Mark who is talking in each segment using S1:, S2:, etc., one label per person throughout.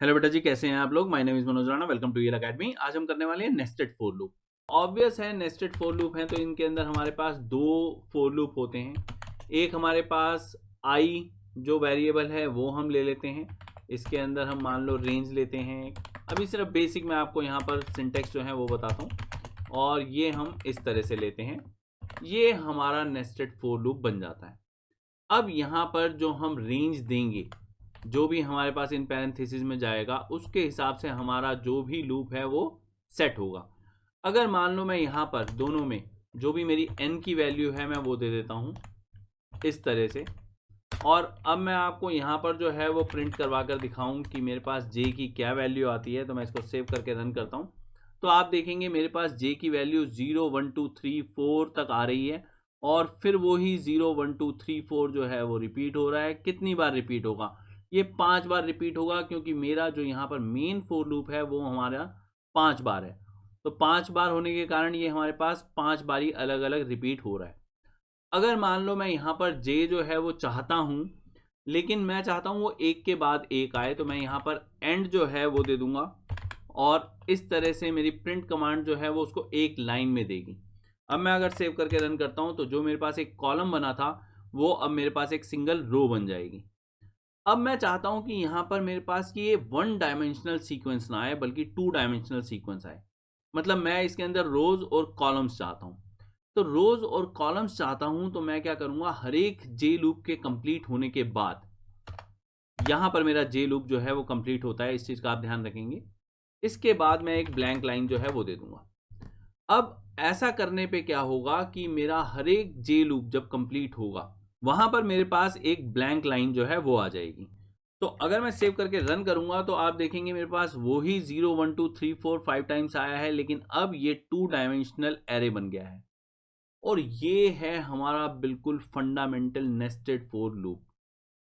S1: Hello बेटा जी, कैसे हैं आप लोग। My name is Manoj Rana, welcome two year academy. आज हम करने वाले हैं नेस्टेड फोर लूप। ऑब्वियस है, नेस्टेड फोर लूप है तो इनके अंदर हमारे पास दो फोर लूप होते हैं। एक हमारे पास आई जो वेरिएबल है वो हम ले लेते हैं। इसके अंदर हम मान लो रेंज लेते हैं। अभी सिर्फ बेसिक मैं आपको यहाँ पर सिंटेक्स जो है वो बताता हूँ, और ये हम इस तरह से लेते हैं। ये हमारा नेस्टेड फोर लूप बन जाता है। अब यहाँ पर जो हम रेंज देंगे, जो भी हमारे पास इन पैरेंथेसिस में जाएगा, उसके हिसाब से हमारा जो भी लूप है वो सेट होगा। अगर मान लो मैं यहाँ पर दोनों में जो भी मेरी n की वैल्यू है मैं वो दे देता हूँ इस तरह से, और अब मैं आपको यहाँ पर जो है वो प्रिंट करवा कर दिखाऊं कि मेरे पास j की क्या वैल्यू आती है। तो मैं इसको सेव करके रन करता हूँ, तो आप देखेंगे मेरे पास j की वैल्यू 0 1 2 3 4 तक आ रही है, और फिर वही 0 1 2 3 4 जो है वो रिपीट हो रहा है। कितनी बार रिपीट होगा? ये 5 बार रिपीट होगा, क्योंकि मेरा जो यहाँ पर मेन फोर लूप है वो हमारा 5 बार है। तो 5 बार होने के कारण ये हमारे पास 5 बारी अलग अलग रिपीट हो रहा है। अगर मान लो मैं यहाँ पर j जो है वो चाहता हूँ, लेकिन मैं चाहता हूँ वो एक के बाद एक आए, तो मैं यहाँ पर एंड जो है वो दे दूंगा, और इस तरह से मेरी प्रिंट कमांड जो है वो उसको एक लाइन में देगी। अब मैं अगर सेव करके रन करता हूँ तो जो मेरे पास एक कॉलम बना था वो अब मेरे पास एक सिंगल रो बन जाएगी। अब मैं चाहता हूं कि यहां पर मेरे पास ये वन डायमेंशनल सीक्वेंस ना आए, बल्कि टू डायमेंशनल सीक्वेंस आए। मतलब मैं इसके अंदर रोज और कॉलम्स चाहता हूं। तो रोज और कॉलम्स चाहता हूं तो मैं क्या करूंगा, हर एक जे लूप के कंप्लीट होने के बाद यहां पर मेरा जे लूप जो है वो कंप्लीट होता है। इस चीज का आप ध्यान रखेंगे। इसके बाद मैं एक ब्लैंक लाइन जो है वो दे दूंगा। अब ऐसा करने पे क्या होगा कि मेरा हर एक जे लूप जब कंप्लीट होगा, वहां पर मेरे पास एक ब्लैंक लाइन जो है वो आ जाएगी। तो अगर मैं सेव करके रन करूंगा तो आप देखेंगे मेरे पास वही 0 1 2 3 4 5 टाइम्स आया है, लेकिन अब ये टू डायमेंशनल एरे बन गया है। और ये है हमारा बिल्कुल फंडामेंटल नेस्टेड फोर लूप।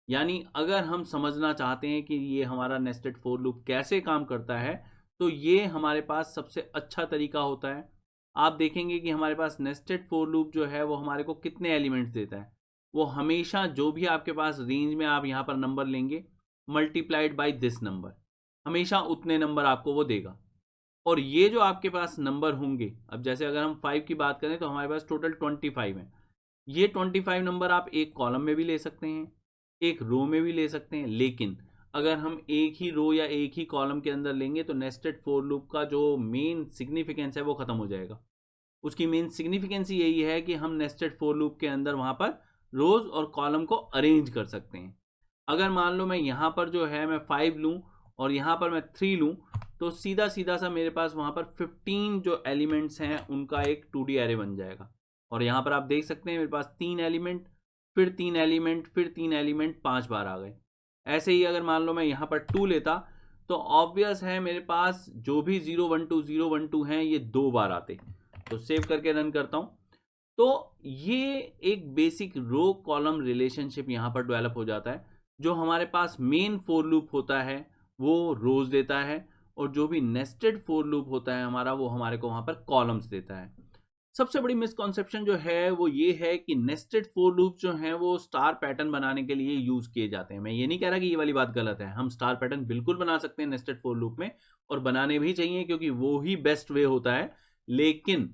S1: यानी अगर हम समझना चाहते हैं कि ये हमारा नेस्टेड फोर लूप कैसे काम करता है, तो ये हमारे पास सबसे अच्छा तरीका होता है। आप देखेंगे कि हमारे पास नेस्टेड फोर लूप जो है वो हमारे को कितने एलिमेंट्स देता है। वो हमेशा जो भी आपके पास रेंज में आप यहाँ पर नंबर लेंगे, मल्टीप्लाइड बाय दिस नंबर, हमेशा उतने नंबर आपको वो देगा। और ये जो आपके पास नंबर होंगे, अब जैसे अगर हम 5 की बात करें तो हमारे पास टोटल 25 है। ये 25 नंबर आप एक कॉलम में भी ले सकते हैं, एक रो में भी ले सकते हैं, लेकिन अगर हम एक ही रो या एक ही कॉलम के अंदर लेंगे तो नेस्टेड फोर लूप का जो मेन सिग्निफिकेंस है वो खत्म हो जाएगा। उसकी मेन सिग्निफिकेंस यही है कि हम नेस्टेड फोर लूप के अंदर वहां पर रोज और कॉलम को अरेंज कर सकते हैं। अगर मान लो मैं यहाँ पर जो है मैं 5 लूँ और यहाँ पर मैं 3 लूँ, तो सीधा सीधा सा मेरे पास वहाँ पर 15 जो एलिमेंट्स हैं उनका एक 2D एरे बन जाएगा। और यहाँ पर आप देख सकते हैं मेरे पास 3 एलिमेंट, फिर 3 एलिमेंट, फिर 3 एलिमेंट, 5 बार आ गए। ऐसे ही अगर मान लो मैं यहाँ पर 2 लेता, तो ऑब्वियस है मेरे पास जो भी 0 1 2 हैं ये 2 बार आते। तो सेव करके रन करता हूँ, तो ये एक बेसिक रो कॉलम रिलेशनशिप यहाँ पर डेवलप हो जाता है। जो हमारे पास मेन फोर लूप होता है वो रोज देता है, और जो भी नेस्टेड फोर लूप होता है हमारा, वो हमारे को वहां पर कॉलम्स देता है। सबसे बड़ी मिसकॉन्सेप्शन जो है वो ये है कि नेस्टेड फोर लूप जो हैं वो स्टार पैटर्न बनाने के लिए यूज किए जाते हैं। मैं ये नहीं कह रहा कि ये वाली बात गलत है, हम स्टार पैटर्न बिल्कुल बना सकते हैं नेस्टेड फोर लूप में, और बनाने भी चाहिए क्योंकि वो ही बेस्ट वे होता है। लेकिन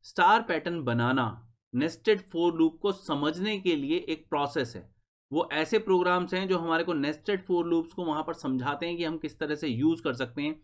S1: star pattern banana nested for loop को समझने के लिए एक प्रोसेस है। वो ऐसे प्रोग्राम्स हैं जो हमारे को नेस्टेड फोर लूप्स को वहां पर समझाते हैं कि हम किस तरह से यूज कर सकते हैं,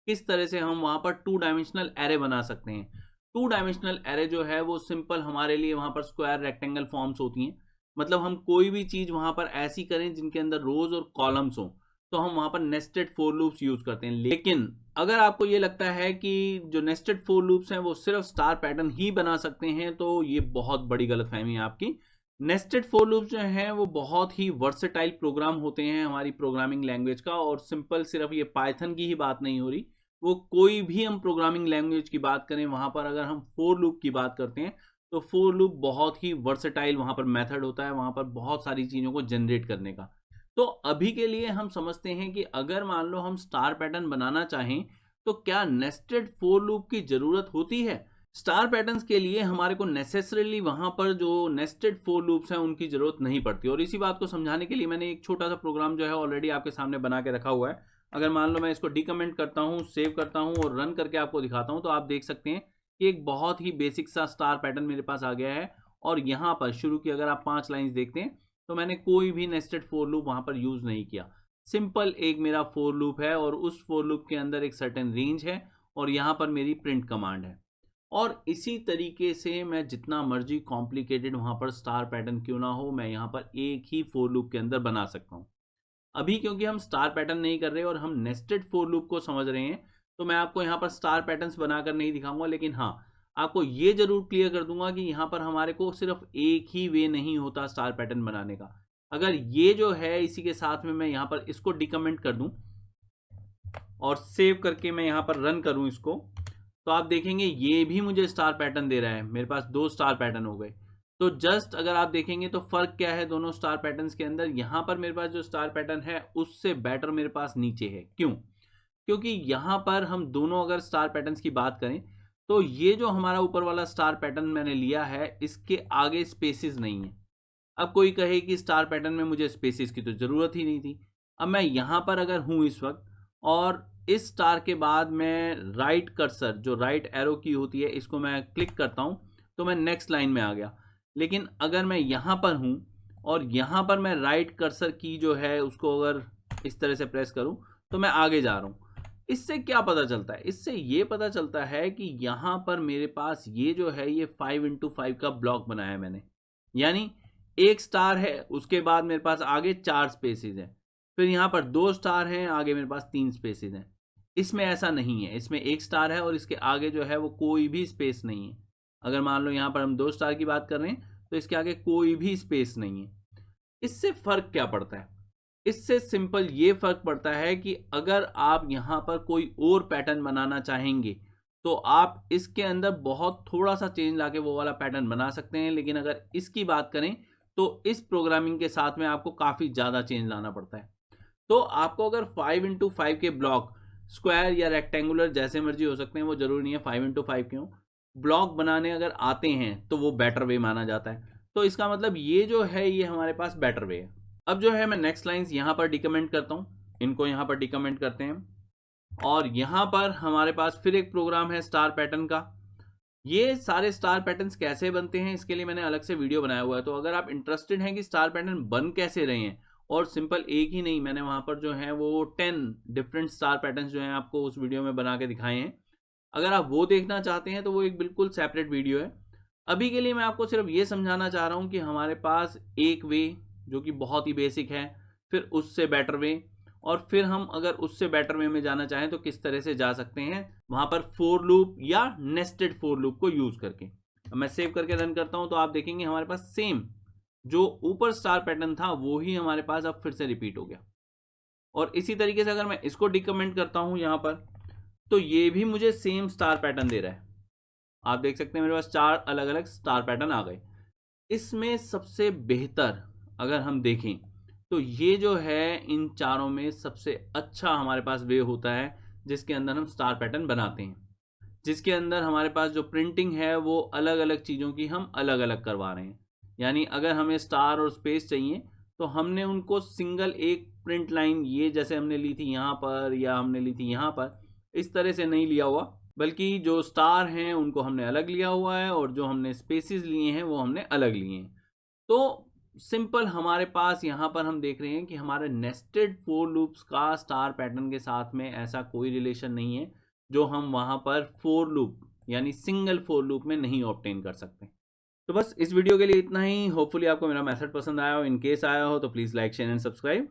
S1: किस तरह से हम वहां पर टू डायमेंशनल एरे बना सकते हैं। टू डायमेंशनल एरे जो है वो सिंपल हमारे लिए वहां पर स्क्वायर रेक्टेंगल फॉर्म्स होती हैं। मतलब हम कोई भी चीज वहां पर ऐसी करें जिनके अंदर रोज और कॉलम्स हो, तो हम वहां पर नेस्टेड फोर लूप्स यूज करते हैं। लेकिन अगर आपको ये लगता है कि जो नेस्टेड फोर लूप्स हैं वो सिर्फ स्टार पैटर्न ही बना सकते हैं, तो ये बहुत बड़ी गलतफहमी है आपकी। नेस्टेड फोर लूप जो हैं वो बहुत ही वर्सेटाइल प्रोग्राम होते हैं हमारी प्रोग्रामिंग लैंग्वेज का। और सिंपल सिर्फ ये पाइथन की ही बात नहीं हो रही, वो कोई भी हम प्रोग्रामिंग लैंग्वेज की बात करें, वहां पर अगर हम फोर लूप की बात करते हैं तो फोर लूप बहुत ही वर्सेटाइल वहां पर मेथड होता है, वहां पर बहुत सारी चीजों को जनरेट करने का। तो अभी के लिए हम समझते हैं कि अगर मान लो हम स्टार पैटर्न बनाना चाहें तो क्या नेस्टेड फोर लूप की जरूरत होती है? स्टार पैटर्न्स के लिए हमारे को नेसेसरीली वहां पर जो नेस्टेड फोर लूप्स हैं उनकी जरूरत नहीं पड़ती। और इसी बात को समझाने के लिए मैंने एक छोटा सा प्रोग्राम जो है ऑलरेडी आपके सामने बना के रखा हुआ है। अगर मान लो मैं इसको डीकमेंट करता हूँ, सेव करता हूँ और रन करके आपको दिखाता हूँ, तो आप देख सकते हैं कि एक बहुत ही बेसिक सा स्टार पैटर्न मेरे पास आ गया है। और यहाँ पर शुरू की अगर आप 5 लाइन्स देखते हैं तो मैंने कोई भी नेस्टेड फोर लूप वहाँ पर यूज़ नहीं किया। सिंपल एक मेरा फोर लूप है और उस फोर लूप के अंदर एक सर्टेन रेंज है और यहाँ पर मेरी प्रिंट कमांड है। और इसी तरीके से मैं जितना मर्जी कॉम्प्लिकेटेड वहाँ पर स्टार पैटर्न क्यों ना हो, मैं यहाँ पर एक ही फोर लूप के अंदर बना सकता हूँ। अभी क्योंकि हम स्टार पैटर्न नहीं कर रहे और हम नेस्टेड फोर लूप को समझ रहे हैं, तो मैं आपको यहाँ पर स्टार पैटर्न्स बनाकर नहीं दिखाऊंगा, लेकिन हाँ आपको ये जरूर क्लियर कर दूंगा कि यहाँ पर हमारे को सिर्फ एक ही वे नहीं होता स्टार पैटर्न बनाने का। अगर ये जो है इसी के साथ में मैं यहाँ पर इसको डिकमेंट कर दूं और सेव करके मैं यहाँ पर रन करूं इसको, तो आप देखेंगे ये भी मुझे स्टार पैटर्न दे रहा है। मेरे पास 2 स्टार पैटर्न हो गए। तो जस्ट अगर आप देखेंगे तो फर्क क्या है दोनों स्टार पैटर्न्स के अंदर, यहाँ पर मेरे पास जो स्टार पैटर्न है उससे बेटर मेरे पास नीचे है। क्यों? क्योंकि यहाँ पर हम दोनों अगर स्टार पैटर्न्स की बात करें तो ये जो हमारा ऊपर वाला स्टार पैटर्न मैंने लिया है इसके आगे स्पेसिस नहीं है। अब कोई कहे कि स्टार पैटर्न में मुझे स्पेसिस की तो ज़रूरत ही नहीं थी। अब मैं यहाँ पर अगर हूँ इस वक्त और इस स्टार के बाद मैं राइट कर्सर, जो राइट एरो की होती है, इसको मैं क्लिक करता हूँ तो मैं नेक्स्ट लाइन में आ गया। लेकिन अगर मैं यहाँ पर हूँ और यहाँ पर मैं राइट कर्सर की जो है उसको अगर इस तरह से प्रेस करूँ तो मैं आगे जा रहा हूँ। इससे क्या पता चलता है? इससे ये पता चलता है कि यहाँ पर मेरे पास ये जो है ये 5x5 का ब्लॉक बनाया है मैंने। यानी एक स्टार है, उसके बाद मेरे पास आगे 4 स्पेसेस हैं, फिर यहाँ पर 2 स्टार हैं, आगे मेरे पास 3 स्पेसेस हैं। इसमें ऐसा नहीं है, इसमें एक स्टार है और इसके आगे जो है वो कोई भी स्पेस नहीं है। अगर मान लो यहाँ पर हम 2 स्टार की बात कर रहे हैं तो इसके आगे कोई भी स्पेस नहीं है। इससे फर्क क्या पड़ता है? इससे सिंपल ये फर्क पड़ता है कि अगर आप यहाँ पर कोई और पैटर्न बनाना चाहेंगे तो आप इसके अंदर बहुत थोड़ा सा चेंज लाके वो वाला पैटर्न बना सकते हैं। लेकिन अगर इसकी बात करें तो इस प्रोग्रामिंग के साथ में आपको काफ़ी ज़्यादा चेंज लाना पड़ता है। तो आपको अगर 5x5 के ब्लॉक स्क्वायर या रेक्टेंगुलर जैसे मर्जी हो सकते हैं, वो जरूरी नहीं है 5x5 के हों, ब्लॉक बनाने अगर आते हैं तो वो बेटर वे माना जाता है। तो इसका मतलब ये जो है ये हमारे पास बेटर वे है। अब जो है मैं नेक्स्ट लाइन्स यहाँ पर डिकमेंट करता हूँ, इनको यहाँ पर डिकमेंट करते हैं और यहाँ पर हमारे पास फिर एक प्रोग्राम है स्टार पैटर्न का। ये सारे स्टार पैटर्न्स कैसे बनते हैं इसके लिए मैंने अलग से वीडियो बनाया हुआ है। तो अगर आप इंटरेस्टेड हैं कि स्टार पैटर्न बन कैसे रहे हैं, और सिंपल एक ही नहीं, मैंने वहाँ पर जो है वो 10 डिफरेंट स्टार पैटर्न्स जो हैं आपको उस वीडियो में बना के दिखाए हैं। अगर आप वो देखना चाहते हैं तो वो एक बिल्कुल सेपरेट वीडियो है। अभी के लिए मैं आपको सिर्फ ये समझाना चाह रहा हूँ कि हमारे पास एक वे जो कि बहुत ही बेसिक है, फिर उससे बेटर वे, और फिर हम अगर उससे बेटर वे में जाना चाहें तो किस तरह से जा सकते हैं वहां पर फोर लूप या नेस्टेड फोर लूप को यूज करके। अब मैं सेव करके रन करता हूं तो आप देखेंगे हमारे पास सेम जो ऊपर स्टार पैटर्न था वो ही हमारे पास अब फिर से रिपीट हो गया। और इसी तरीके से अगर मैं इसको डिकमेंट करता हूं यहां पर तो ये भी मुझे सेम स्टार पैटर्न दे रहा है। आप देख सकते हैं मेरे पास 4 अलग अलग स्टार पैटर्न आ गए। इसमें सबसे बेहतर अगर हम देखें तो ये जो है इन चारों में सबसे अच्छा हमारे पास वे होता है जिसके अंदर हम स्टार पैटर्न बनाते हैं, जिसके अंदर हमारे पास जो प्रिंटिंग है वो अलग अलग चीज़ों की हम अलग अलग करवा रहे हैं। यानी अगर हमें स्टार और स्पेस चाहिए तो हमने उनको सिंगल एक प्रिंट लाइन ये जैसे हमने ली थी यहाँ पर या हमने ली थी यहाँ पर, इस तरह से नहीं लिया हुआ, बल्कि जो स्टार हैं उनको हमने अलग लिया हुआ है और जो हमने स्पेसिस लिए हैं वो हमने अलग लिए हैं। तो सिंपल हमारे पास यहाँ पर हम देख रहे हैं कि हमारे नेस्टेड फोर लूप्स का स्टार पैटर्न के साथ में ऐसा कोई रिलेशन नहीं है जो हम वहाँ पर फोर लूप यानी सिंगल फोर लूप में नहीं ऑब्टेन कर सकते। तो बस इस वीडियो के लिए इतना ही। होपफुली आपको मेरा मेथड पसंद आया हो। इन केस आया हो तो please like share and subscribe.